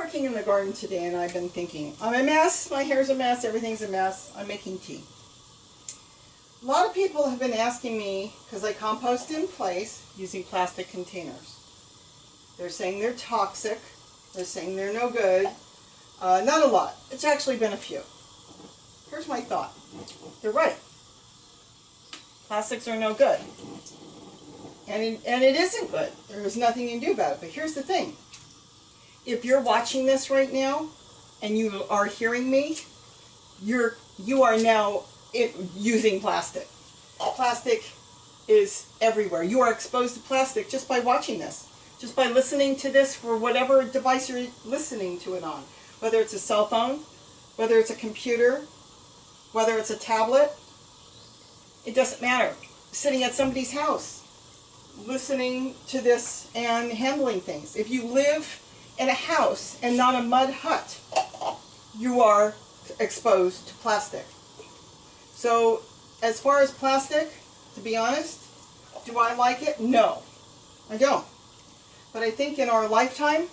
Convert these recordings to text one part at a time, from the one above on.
working in the garden today and I've been thinking, I'm a mess, my hair's a mess, everything's a mess, I'm making tea. A lot of people have been asking me, because I compost in place using plastic containers. They're saying they're toxic, they're saying they're no good. Not a lot, it's actually been a few. Here's my thought. They're right. Plastics are no good. And it isn't good. There's nothing you can do about it. But here's the thing. If you're watching this right now and you are hearing me, you are now using plastic. Plastic is everywhere. You are exposed to plastic just by watching this. Just by listening to this for whatever device you're listening to it on. Whether it's a cell phone, whether it's a computer, whether it's a tablet, it doesn't matter. Sitting at somebody's house, listening to this and handling things. If you live in a house and not a mud hut, you are exposed to plastic. So as far as plastic, to be honest, do I like it? No, I don't. But I think in our lifetime,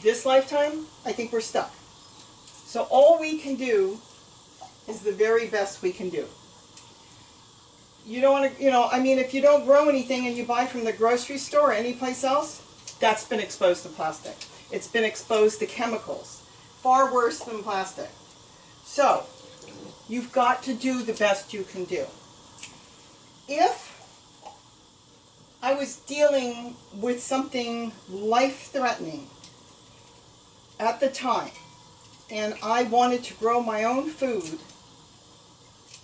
this lifetime, I think we're stuck. So all we can do is the very best we can do. You don't want to, I mean, if you don't grow anything and you buy from the grocery store or any place else, that's been exposed to plastic. It's been exposed to chemicals. Far worse than plastic. So, you've got to do the best you can do. If I was dealing with something life-threatening at the time, and I wanted to grow my own food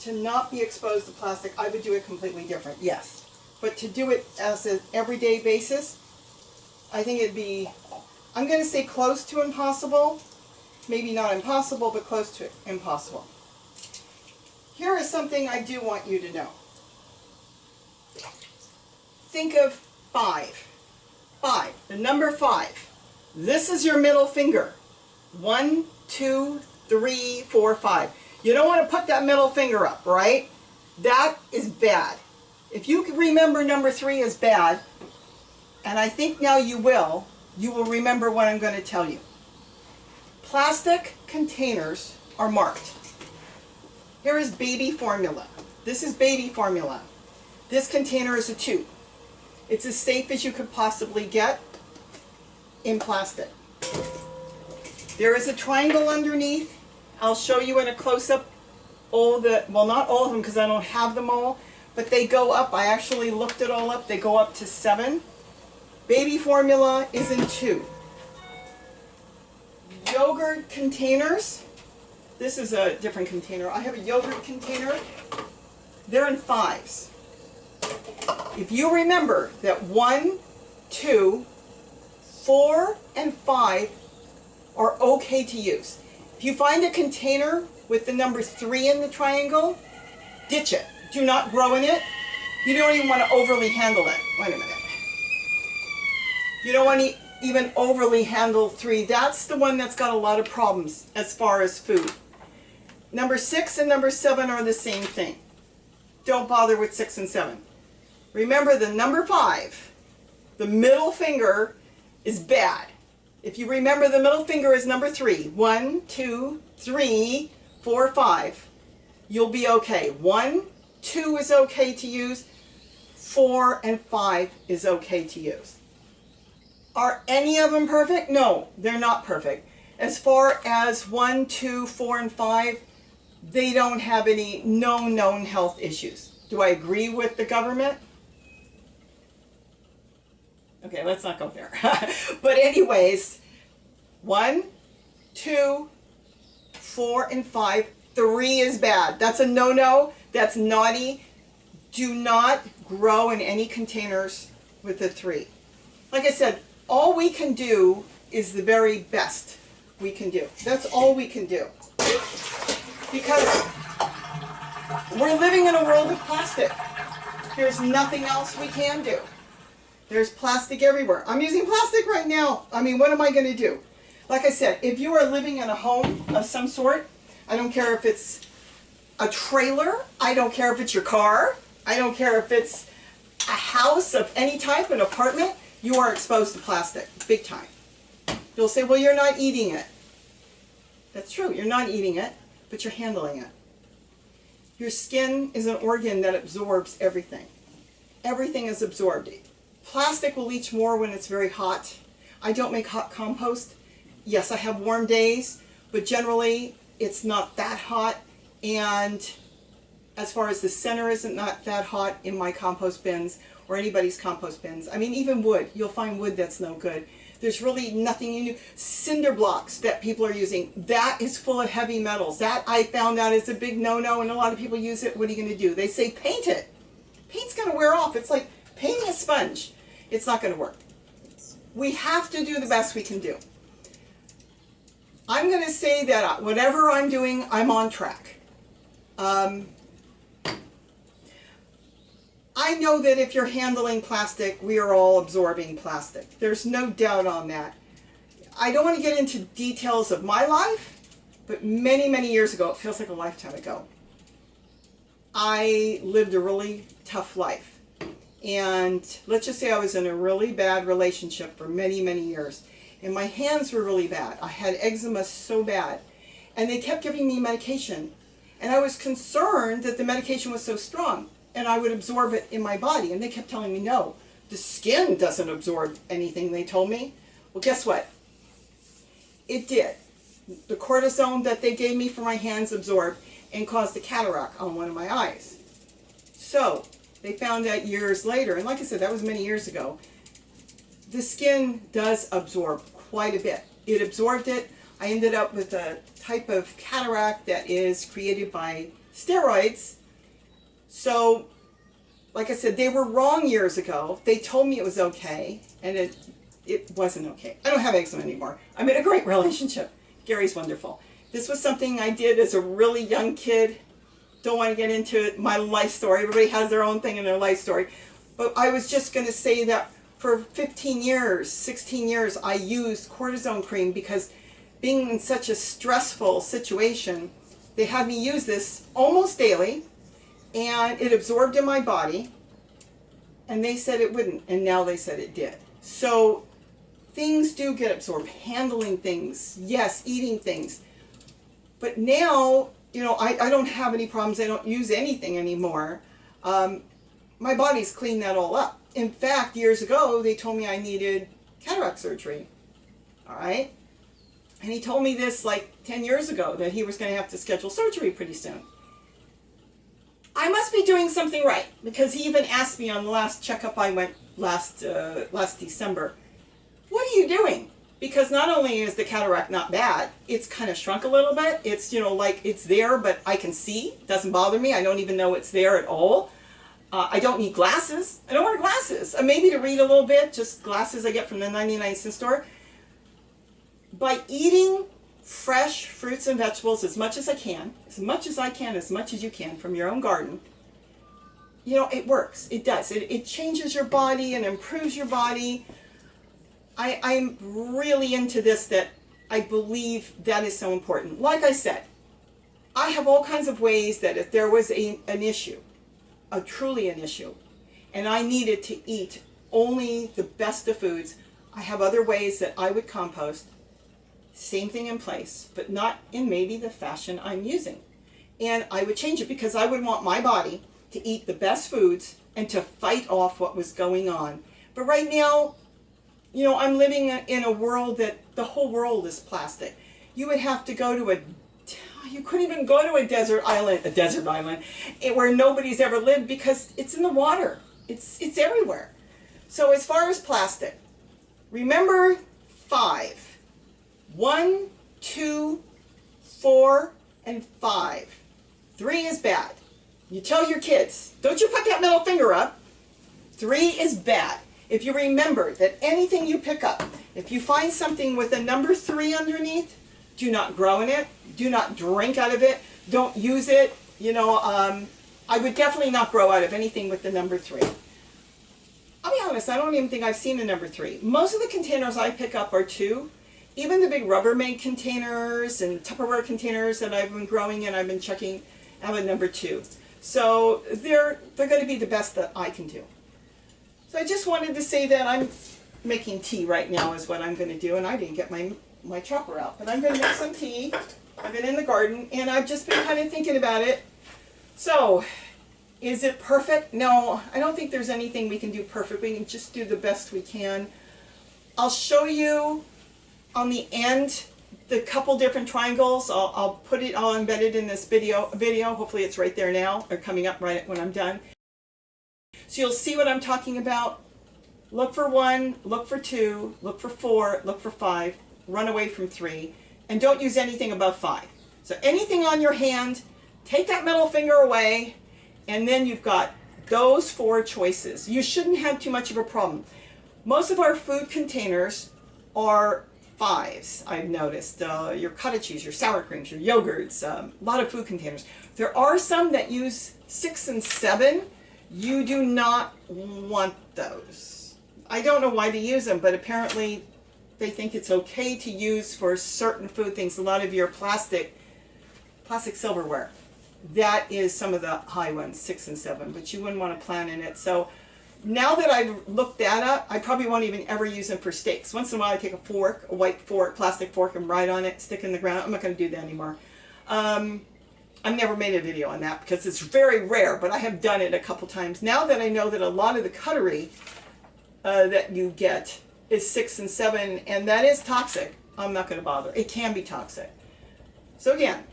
to not be exposed to plastic, I would do it completely different, yes. But to do it as an everyday basis, I think it'd be, I'm going to say close to impossible. Maybe not impossible, but close to impossible. Here is something I do want you to know. Think of 5. 5, the number 5. This is your middle finger. 1, 2, 3, 4, 5. You don't want to put that middle finger up, right? That is bad. If you can remember number 3 is bad, and I think now you will remember what I'm going to tell you. Plastic containers are marked. Here is baby formula. This is baby formula. This container is a tube. It's as safe as you could possibly get in plastic. There is a triangle underneath. I'll show you in a close-up all the, well, not all of them because I don't have them all, but they go up. I actually looked it all up. They go up to 7. Baby formula is in 2. Yogurt containers. This is a different container. I have a yogurt container. They're in 5s. If you remember that 1, 2, 4, and 5 are okay to use. If you find a container with the number 3 in the triangle, ditch it. Do not grow in it. You don't even want to overly handle it. Wait a minute. You don't want to even overly handle 3. That's the one that's got a lot of problems as far as food. Number 6 and number 7 are the same thing. Don't bother with 6 and 7. Remember the number 5, the middle finger is bad. If you remember the middle finger is number 3, 1, 2, 3, 4, 5, you'll be okay. 1, 2 is okay to use, 4 and 5 is okay to use. Are any of them perfect? No, they're not perfect. As far as 1, 2, 4, and 5, they don't have any known health issues. Do I agree with the government? Okay, let's not go there. But anyways, 1, 2, 4, and 5. 3 is bad. That's a no-no. That's naughty. Do not grow in any containers with a 3. Like I said, all we can do is the very best we can do. That's all we can do. Because we're living in a world of plastic. There's nothing else we can do. There's plastic everywhere. I'm using plastic right now. I mean, what am I going to do? Like I said, if you are living in a home of some sort, I don't care if it's a trailer, I don't care if it's your car, I don't care if it's a house of any type, an apartment, you are exposed to plastic, big time. You'll say, well, you're not eating it. That's true, you're not eating it, but you're handling it. Your skin is an organ that absorbs everything. Everything is absorbed. Plastic will leach more when it's very hot. I don't make hot compost. Yes, I have warm days, but generally it's not that hot. And as far as the center isn't not that hot in my compost bins or anybody's compost bins. I mean, even wood, you'll find wood that's no good. There's really nothing you do. Cinder blocks that people are using, that is full of heavy metals. That I found out is a big no-no, and a lot of people use it. What are you going to do? They say paint it. Paint's going to wear off. It's like painting a sponge. It's not going to work. We have to do the best we can do. I'm going to say that whatever I'm doing, I'm on track. I know that if you're handling plastic, we are all absorbing plastic. There's no doubt on that. I don't want to get into details of my life, but many, many years ago, it feels like a lifetime ago, I lived a really tough life. And let's just say I was in a really bad relationship for many, many years. And my hands were really bad. I had eczema so bad. And they kept giving me medication. And I was concerned that the medication was so strong and I would absorb it in my body. And they kept telling me, no, the skin doesn't absorb anything, they told me. Well, guess what? It did. The cortisone that they gave me for my hands absorbed and caused a cataract on one of my eyes. So they found out years later, and like I said, that was many years ago, the skin does absorb quite a bit. It absorbed it. I ended up with a type of cataract that is created by steroids. So, like I said, they were wrong years ago. They told me it was okay, and it wasn't okay. I don't have eczema anymore. I'm in a great relationship. Gary's wonderful. This was something I did as a really young kid. Don't want to get into it, my life story. Everybody has their own thing in their life story. But I was just going to say that for 15 years, 16 years, I used cortisone cream because being in such a stressful situation, they had me use this almost daily, and it absorbed in my body, and they said it wouldn't, and now they said it did. So things do get absorbed. Handling things, yes, eating things. But now, you know, I don't have any problems. I don't use anything anymore. My body's cleaned that all up. In fact, years ago, they told me I needed cataract surgery. All right? And he told me this like 10 years ago, that he was going to have to schedule surgery pretty soon. I must be doing something right, because he even asked me on the last checkup I went last December, what are you doing? Because not only is the cataract not bad, it's kind of shrunk a little bit. It's, you know, like it's there, but I can see. It doesn't bother me. I don't even know it's there at all. I don't need glasses. I don't wear glasses. Maybe to read a little bit, just glasses I get from the 99-cent store. By eating fresh fruits and vegetables as much as I can, as much as you can from your own garden, you know, it works. It does. It changes your body and improves your body. I'm really into this, that I believe that is so important. Like I said, I have all kinds of ways that if there was an issue, truly an issue, and I needed to eat only the best of foods, I have other ways that I would compost. Same thing in place, but not in maybe the fashion I'm using. And I would change it because I would want my body to eat the best foods and to fight off what was going on. But right now, you know, I'm living in a world that the whole world is plastic. You would have to go to you couldn't even go to a desert island where nobody's ever lived, because it's in the water. It's everywhere. So as far as plastic, remember 5. 1, 2, 4, and 5. 3 is bad. You tell your kids, don't you put that middle finger up. 3 is bad. If you remember that anything you pick up, if you find something with a number 3 underneath, do not grow in it. Do not drink out of it. Don't use it. You know, I would definitely not grow out of anything with the number 3. I'll be honest, I don't even think I've seen a number 3. Most of the containers I pick up are 2. Even the big Rubbermaid containers and Tupperware containers that I've been growing in, I've been checking, have a number 2. So they're going to be the best that I can do. So I just wanted to say that making tea right now is what I'm going to do, and I didn't get my chopper out, but I'm going to make some tea. I've been in the garden, and I've just been kind of thinking about it. So, is it perfect? No, I don't think there's anything we can do perfect. We can just do the best we can. I'll show you on the end the couple different triangles. I'll put it all embedded in this video. Hopefully it's right there now, or coming up right when I'm done. So you'll see what I'm talking about. Look for 1, look for 2, look for 4, look for 5, run away from 3, and don't use anything above 5. So anything on your hand, take that middle finger away, and then you've got those 4 choices. You shouldn't have too much of a problem. Most of our food containers are 5s, I've noticed. Your cottage cheese, your sour creams, your yogurts, a lot of food containers. There are some that use 6 and 7. You do not want those. I don't know why they use them, but apparently they think it's okay to use for certain food things. A lot of your plastic silverware. That is some of the high ones, 6 and 7, but you wouldn't want to plan in it. So now that I've looked that up, I probably won't even ever use them for steaks. Once in a while I take a fork, a white fork, plastic fork, and write on it, stick it in the ground. I'm not going to do that anymore. I've never made a video on that because it's very rare, but I have done it a couple times. Now that I know that a lot of the cutlery that you get is 6 and 7, and that is toxic, I'm not going to bother. It can be toxic. So again,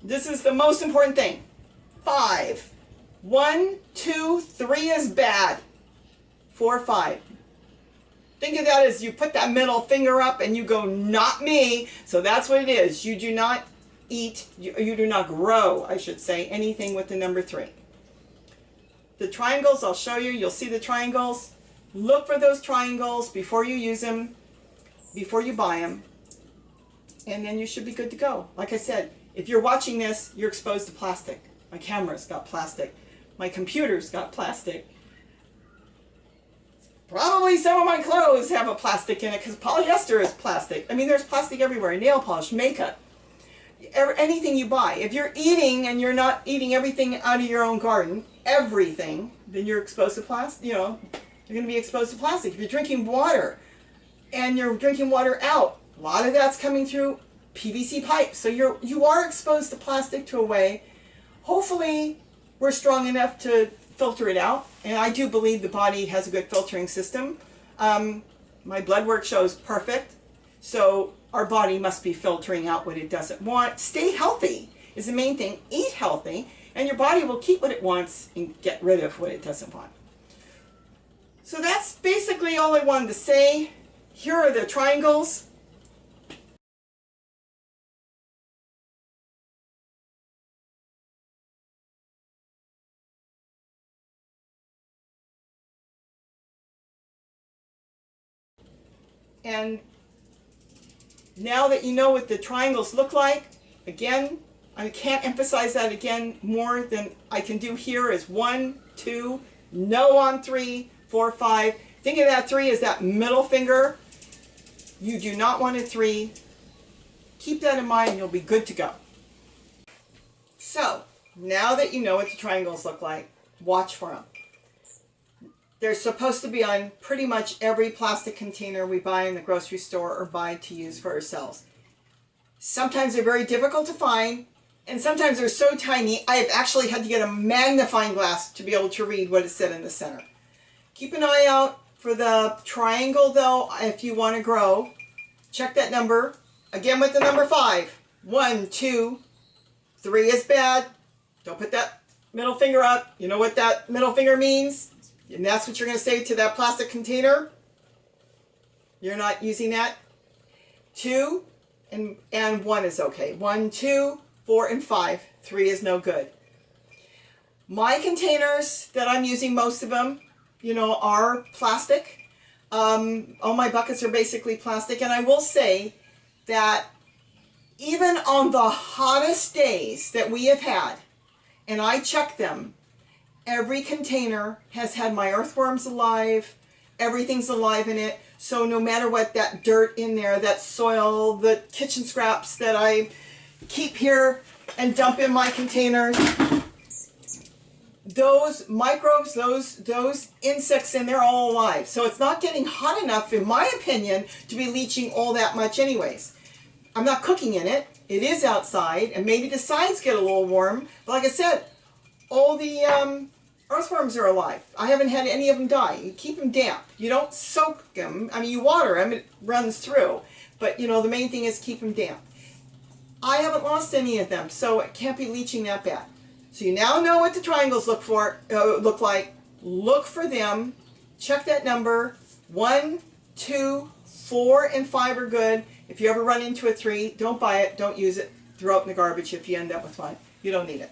this is the most important thing. 5. 1, 2, 3 is bad. 4, 5. Think of that as you put that middle finger up and you go, not me. So that's what it is. You do not eat, you do not grow, I should say, anything with the number 3. The triangles, I'll show you. You'll see the triangles. Look for those triangles before you use them, before you buy them, and then you should be good to go. Like I said, if you're watching this, you're exposed to plastic. My camera's got plastic. My computer's got plastic. Probably some of my clothes have a plastic in it because polyester is plastic. I mean, there's plastic everywhere. Nail polish, makeup, anything you buy. If you're eating and you're not eating everything out of your own garden, everything, then you're exposed to plastic. You know, you're going to be exposed to plastic. If you're drinking water and you're drinking water out, a lot of that's coming through PVC pipes. So you are exposed to plastic to a way. Hopefully, we're strong enough to filter it out. And I do believe the body has a good filtering system. My blood work shows perfect. So our body must be filtering out what it doesn't want. Stay healthy is the main thing. Eat healthy, and your body will keep what it wants and get rid of what it doesn't want. So that's basically all I wanted to say. Here are the triangles. And now that you know what the triangles look like, again, I can't emphasize that again more than I can do here is 1, 2, no on 3, 4, 5. Think of that 3 as that middle finger. You do not want a 3. Keep that in mind and you'll be good to go. So, now that you know what the triangles look like, watch for them. They're supposed to be on pretty much every plastic container we buy in the grocery store or buy to use for ourselves. Sometimes they're very difficult to find, and sometimes they're so tiny, I have actually had to get a magnifying glass to be able to read what it said in the center. Keep an eye out for the triangle though if you want to grow. Check that number. Again with the number 5. 1, 2, 3 is bad. Don't put that middle finger up. You know what that middle finger means? And that's what you're going to say to that plastic container. You're not using that. 2 and 1 is okay. 1, 2, 4, and 5. 3 is no good. My containers that I'm using, most of them, you know, are plastic. All my buckets are basically plastic. And I will say that even on the hottest days that we have had, and I check them, every container has had my earthworms alive. Everything's alive in it. So no matter what, that dirt in there, that soil, the kitchen scraps that I keep here and dump in my containers, those microbes, those insects in there are all alive. So it's not getting hot enough, in my opinion, to be leaching all that much anyways. I'm not cooking in it. It is outside, and maybe the sides get a little warm. But like I said, all the earthworms are alive. I haven't had any of them die. You keep them damp. You don't soak them. I mean, you water them. It runs through. But, you know, the main thing is keep them damp. I haven't lost any of them, so it can't be leaching that bad. So you now know what the triangles look like. Look for them. Check that number. 1, 2, 4, and 5 are good. If you ever run into a 3, don't buy it. Don't use it. Throw it in the garbage if you end up with one. You don't need it.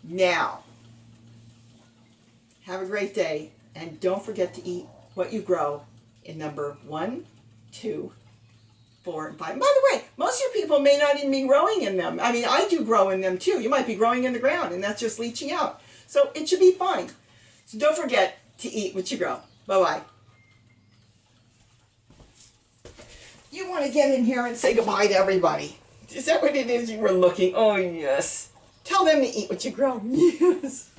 Now, have a great day, and don't forget to eat what you grow in number 1, 2, 4, and 5. And by the way, most of you people may not even be growing in them. I mean, I do grow in them too. You might be growing in the ground, and that's just leaching out. So it should be fine. So don't forget to eat what you grow. Bye-bye. You want to get in here and say goodbye to everybody. Is that what it is you were looking? Oh, yes. Tell them to eat what you grow. Yes.